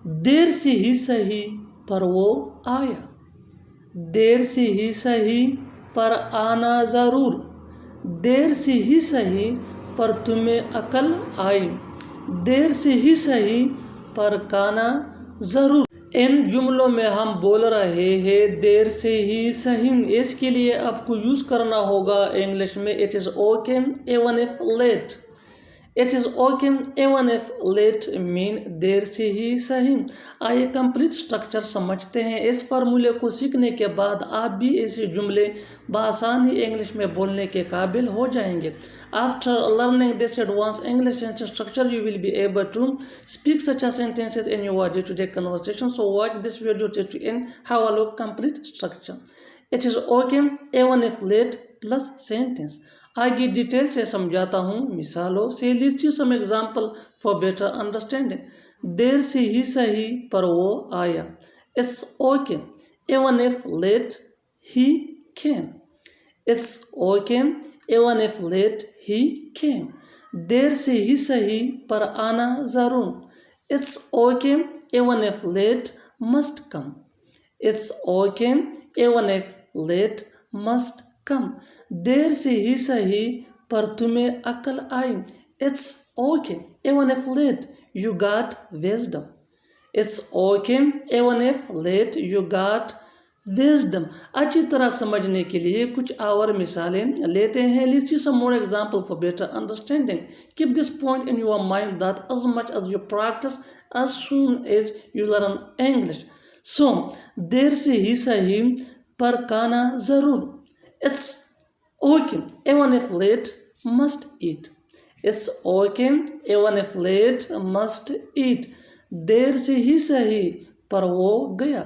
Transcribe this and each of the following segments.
देर से ही सही पर वो आया। देर से ही सही पर आना ज़रूर। देर से ही सही पर तुम्हें अकल आई। देर से ही सही पर काना ज़रूर। इन जुमलों में हम बोल रहे हैं देर से ही सही। इसके लिए आपको यूज़ करना होगा इंग्लिश में it is okay even if late. It is okay even if late mean there से ही सही। आइए कंप्लीट स्ट्रक्चर समझते हैं। इस फार्मूले को सीखने के बाद आप भी ऐसे जुमले बआसानी इंग्लिश में बोलने के काबिल हो जाएंगे। After learning this advance English sentence structure you will be able to speak such sentences in your day-to-day conversation. So watch this video till to end. Have a look complete structure. It is okay even if late plus sentence. आगे detail से समझाता हूँ मिसालों से। Let's see some example for better understanding. देर से ही सही पर वो आया। It's okay even if late he came. It's okay even if late he came. देर से ही सही पर आना ज़रूर। It's okay even if late must come. It's okay even if late must come. देर से ही सही पर तुम्हें अकल आई। It's okay even if let you got wisdom. It's okay even if let you got wisdom. अच्छी तरह समझने के लिए कुछ और मिसालें लेते हैं। Let's see some more example for better understanding. Keep this point in your mind that as much as you practice as soon as you learn English. So देर से ही सही पर काना ज़रूर। It's okay even if late must eat. It's okay even if late must eat. देर से ही सही पर वो गया।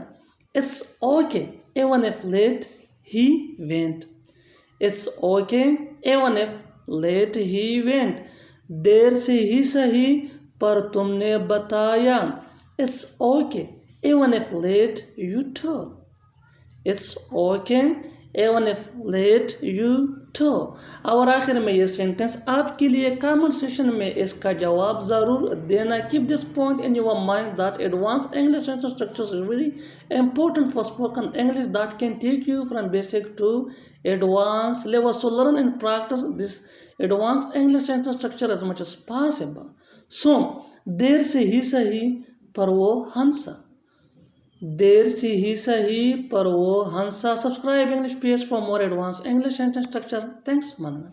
It's okay even if late he went. It's okay even if late he went. देर से ही सही पर तुमने बताया। It's okay even if late you told. It's okay even if late you told. और आखिर में ये सेंटेंस आपके लिए कमेंट सेक्शन में इसका जवाब ज़रूर देना। Keep this point in your mind that advance English sentence structures is very important for spoken English that can take you from basic to advance level. So learn and practice this advance English sentence structure as much as possible. So देर से ही सही पर वो हंसा। देर से ही सही पर वो हंसा. Subscribe English page for more advance English sentence structure. Thanks.